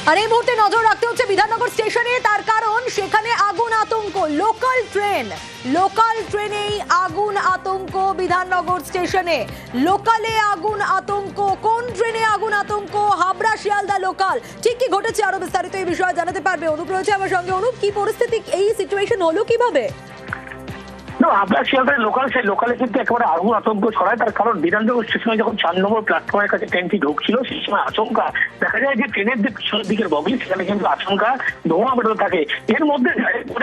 আর এই মুহূর্তে নজর রাখতে হচ্ছে বিধাননগর স্টেশনে, তার কারণ সেখানে আগুন আতঙ্ক। লোকাল ট্রেনেই আগুন আতঙ্ক বিধাননগর স্টেশনে। লোকালে আগুন আতঙ্ক। কোন ট্রেনে আগুন আতঙ্ক? হাবড়া শিয়ালদা লোকাল। ঠিক কি ঘটেছে আরো বিস্তারিত এই বিষয়ে জানাতে পারবে অনুপ রয়েছে আমার সঙ্গে। অনুপ, কি পরিস্থিতি, এই সিচুয়েশন হলো কিভাবে? হাবড়া শিয়ালদার লোকাল, সেই লোকালে কিন্তু একেবারে আগুন আতঙ্ক ছড়ায়। তার কারণ বিধাননগর স্টেশনে যখন 4 নম্বর প্ল্যাটফর্মের কাছে ট্রেনটি ঢুকছিল সেই সময় আচমকা দেখা যায় যে ট্রেনের যে পিছনের দিকের বগি সেখানে কিন্তু আচমকা ধোঁয়া বেরোতে থাকে। এর মধ্যে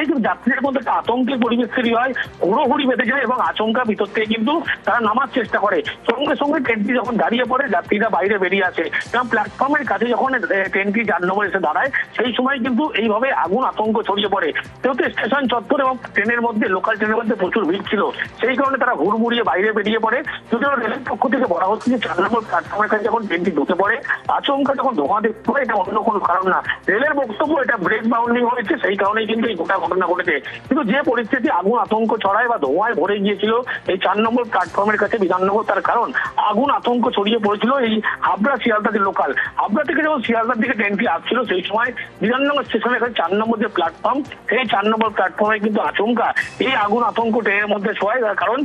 কিন্তু যাত্রীদের মধ্যে একটা আতঙ্কের পরিবেশ তৈরি হয়, হুড়োহুড়ি বেঁধে যায় এবং আচমকা ভিতর থেকে কিন্তু তারা নামার চেষ্টা করে। সঙ্গে সঙ্গে ট্রেনটি যখন দাঁড়িয়ে পড়ে যাত্রীরা বাইরে বেরিয়ে আসে এবং প্ল্যাটফর্মের কাছে যখন ট্রেনটি 4 নম্বর এসে দাঁড়ায় সেই সময় কিন্তু এইভাবে আগুন আতঙ্ক ছড়িয়ে পড়ে। যেহেতু স্টেশন চত্বর এবং ট্রেনের মধ্যে, লোকাল ট্রেনের মধ্যে প্রচুর ভিড় ছিল, সেই কারণে তারা হুড়মুড়িয়ে বাইরে বেরিয়ে পড়ে। যদিও রেলের পক্ষ থেকে বলা হচ্ছে যে 4 নম্বর প্ল্যাটফর্মের কাছে যখন ট্রেনটি ঢুকে পড়ে আচমকা যখন ধোঁয়া দেখতে পারে এটা অন্য কোনো কারণ না। রেলের বক্তব্য এটা ব্রেক বাউন্ডিং হয়েছে, সেই কারণেই কিন্তু এই গোটা ঘটনা ঘটেছে। কিন্তু যে পরিস্থিতি আগুন আতঙ্ক ছড়ায় বা ধোঁয়ায় ভরে গিয়েছিল এই 4 নম্বর প্ল্যাটফর্মের কাছে বিধাননগর, তার কারণ আগুন আতঙ্ক ছড়িয়ে পড়েছিল এই হাবড়া শিয়ালদা যে লোকাল। হাবড়া থেকে যখন শিয়ালদার দিকে ট্রেনটি আসছিল সেই সময় বিধাননগর স্টেশনের কাছে 4 নম্বর যে প্ল্যাটফর্ম, সেই 4 নম্বর প্ল্যাটফর্মে কিন্তু আচমকা এই আগুন আতঙ্ক ট্রেনের মধ্যে ছড়ায়। তার কারণ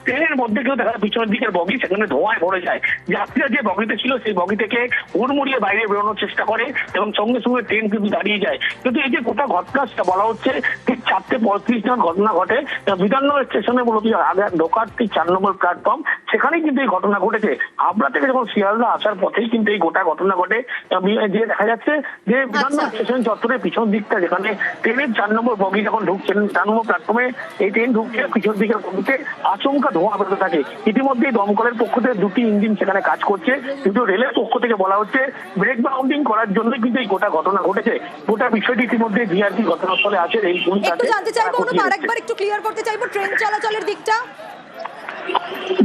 ট্রেনের মধ্যে কেউ দেখা পিছনের দিকের বগি সেখানে ধোঁয়ায় ভরে যায়। যাত্রীরা যে বগিতে ছিল সেই বগি থেকে হুড়মুড়িয়ে বাইরে বেরোনোর চেষ্টা করে এবং সঙ্গে সঙ্গে ট্রেন কিন্তু দাঁড়িয়ে যায়। কিন্তু এই যে গোটা ঘটনা সেটা বলা হচ্ছে ঠিক 4:35 নাগাদ ঘটনা ঘটে বিধাননগর স্টেশনে, মূলত আগে ঢোকার ঠিক 4 নম্বর প্ল্যাটফর্ম, সেখানেই কিন্তু এই ঘটনা ঘটেছে। হাবড়া থেকে যখন শিয়ালদা আসার পথেই কিন্তু এই গোটা ঘটনা ঘটে। যে দেখা যাচ্ছে যে বিধাননগর স্টেশন চত্বরের পিছন দিকটা যেখানে ট্রেনের 4 নম্বর বগি যখন ঢুকছেন 4 নম্বর প্ল্যাটফর্মে, এই ট্রেন ঢুকছে পিছন দিকের বগিতে আচমকা ধোঁয়া বেরোতে থাকে। ইতিমধ্যেই দমকলের পক্ষ থেকে 2টি ইঞ্জিন সেখানে কাজ করছে, কিন্তু রেলের পক্ষ থেকে বলা হচ্ছে ব্রেক বাউন্ডিং করার জন্য কিন্তু এই গোটা ঘটনা ঘটেছে। গোটা বিষয়টি ইতিমধ্যে জিআরপি ঘটনাস্থলে আছে। এই একটু জানতে চাইবো অনুপ, আরেকবার একটু ক্লিয়ার করতে চাইবো ট্রেন চলাচলের দিকটা।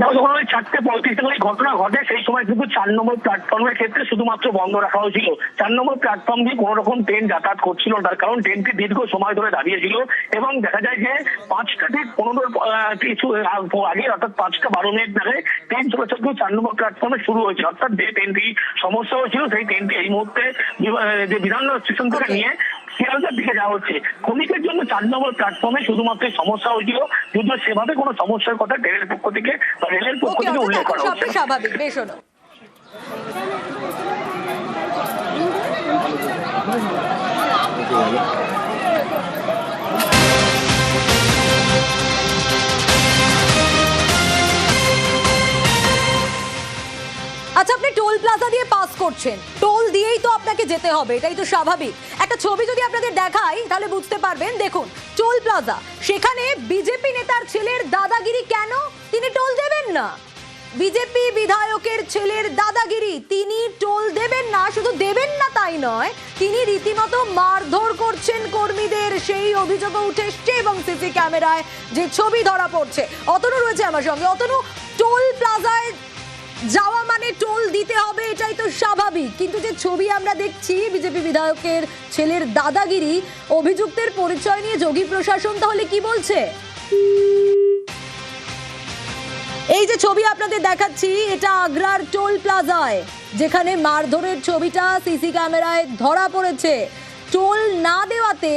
যখন ওই 4:35 নাগাদ ঘটনা ঘটে সেই সময় কিন্তু 4 নম্বর প্ল্যাটফর্মের ক্ষেত্রে শুধুমাত্র বন্ধ রাখা হয়েছিল। 4 নম্বর প্ল্যাটফর্ম দিয়ে কোনো রকম ট্রেন যাতায়াত করছিল, তার কারণ ট্রেনটি দীর্ঘ সময় ধরে দাঁড়িয়েছিল এবং দেখা যায় যে 5টা ঠিক 15 কিছু আগে, অর্থাৎ 5:12 নাগাদ ট্রেন চলাচল 4 নম্বর প্ল্যাটফর্মে শুরু হয়েছে। অর্থাৎ যে ট্রেনটি সমস্যা হয়েছিল সেই ট্রেনটি এই মুহূর্তে যে বিধাননগর স্টেশন থেকে নিয়ে শিয়ালদার দিকে যাওয়া হচ্ছে। শ্রমিকের জন্য 4 নম্বর প্ল্যাটফর্মে শুধুমাত্র সমস্যা হয়েছিল, যদিও সেভাবে কোনো সমস্যার কথা ট্রেনের পক্ষ থেকে বা রেলের পক্ষ থেকে উল্লেখ করা হচ্ছে। স্বাভাবিক, বেশ হলো। আচ্ছা, আপনি টোল প্লাজা দিয়ে পাস করছেন, টোল দিয়েই তো আপনাকে যেতে হবে, এটাই তো স্বাভাবিক। একটা ছবি যদি আপনাদের দেখাই তাহলে বুঝতে পারবেন। দেখুন টোল প্লাজা, সেখানে বিজেপি নেতার ছেলের দাদাগিরি। কেন তিনি টোল দেবেন না? বিজেপি বিধায়কের ছেলের দাদাগিরি, তিনি টোল দেবেন না। শুধু দেবেন না তাই নয়, তিনি রীতিমতো মারধর করছেন কর্মীদের, সেই অভিযোগ উঠে এসছে এবং সিসি ক্যামেরায় যে ছবি ধরা পড়ছে। অতনু রয়েছে আমার সঙ্গে। অতনু, টোল প্লাজায় যাওয়া মানে টোল দিতে হবে, এটাই তো স্বাভাবিক, কিন্তু যে ছবি আমরা দেখছি বিজেপি বিধায়কের ছেলের দাদাগিরি, অভিযুক্তের পরিচয় নিয়ে যোগী প্রশাসন তাহলে কি বলছে? এই যে ছবি আপনাদের দেখাচ্ছি, এটা আগ্রার টোল প্লাজায়, যেখানে মারধরের ছবিটা সিসি ক্যামেরায় ধরা পড়েছে। টোল না দেওয়াতে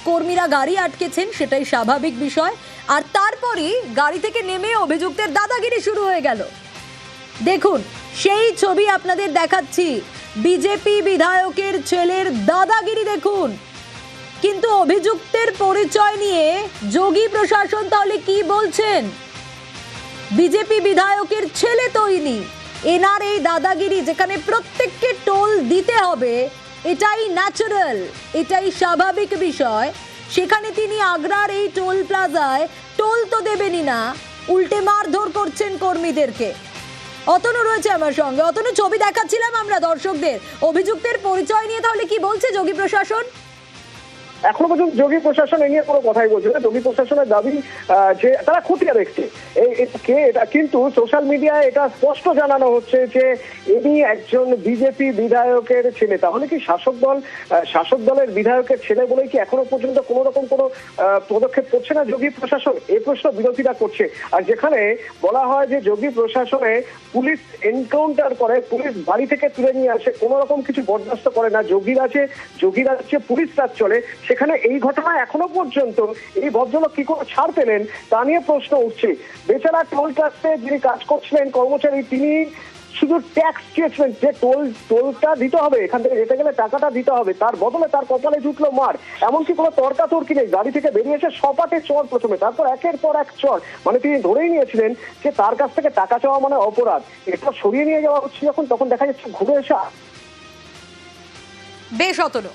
কর্মীরা গাড়ি আটকেছেন, সেটাই স্বাভাবিক বিষয়। আর তারপরই গাড়ি থেকে নেমে অভিযুক্তের দাদাগিরি শুরু হয়ে গেল। দেখুন সেই ছবি আপনাদের দেখাচ্ছি, বিজেপি বিধায়কের ছেলের দাদাগিরি দেখুন। কিন্তু অভিযুক্তের পরিচয় নিয়ে যোগী প্রশাসন তাহলে কি বলছেন? বিজেপি বিধায়কের ছেলে তো ইনি, এনার এই দাদাগিরি, যেখানে প্রত্যেককে টোল দিতে হবে, এটাই ন্যাচারাল, এটাই স্বাভাবিক বিষয়, সেখানে তিনি আগ্রার এই টোল প্লাজায় টোল তো দেবেনই না, উল্টে মারধর করছেন কর্মীদেরকে। অতনু রয়েছে আমার সঙ্গে। অতনু, ছবি দেখাচ্ছিলাম আমরা দর্শকদের, অভিযুক্তের পরিচয় নিয়ে তাহলে কি বলছে যোগী প্রশাসন? এখনো পর্যন্ত যোগী প্রশাসন এই নিয়ে কোনো কথাই বলছে না। যোগী প্রশাসনের দাবি যে তারা খতিয়ে দেখছে এটা, কিন্তু সোশ্যাল মিডিয়ায় এটা স্পষ্ট জানানো হচ্ছে যে ইনি একজন বিজেপি বিধায়কের ছেলে। তাহলে কি শাসক দলের বিধায়কের ছেলে বলেই কি এখনো পর্যন্ত কোনো রকম কোনো পদক্ষেপ করছে না যোগী প্রশাসন? এই প্রশ্ন বিরোধীরা করছে। আর যেখানে বলা হয় যে যোগী প্রশাসনে পুলিশ এনকাউন্টার করে, পুলিশ বাড়ি থেকে তুলে নিয়ে আসে, কোনো রকম কিছু বরদাস্ত করে না, যোগী রাজ্যে পুলিশ রাজ চলে, সেখানে এই ঘটনায় এখনো পর্যন্ত এই ভদ্রলোক কি করে ছাড় পেলেন তা নিয়ে প্রশ্ন উঠছে। বেচারা টোল ট্যাক্সে যিনি কাজ করছিলেন কর্মচারী, তিনি শুধু ট্যাক্স চেয়েছিলেন যে টোলটা দিতে হবে, এখান থেকে যেতে গেলে টাকাটা দিতে হবে, তার বদলে তার কপালে জুটলো মার। এমনকি কোনো তর্কাতর্কি নেই, গাড়ি থেকে বেরিয়ে এসে সপাটে চর প্রথমে, তারপর একের পর এক চর। মানে তিনি ধরেই নিয়েছিলেন যে তার কাছ থেকে টাকা চাওয়া মানে অপরাধ। এটা সরিয়ে নিয়ে যাওয়া হচ্ছে যখন, তখন দেখা যাচ্ছে ঘুরে এসে বেশ অতনু।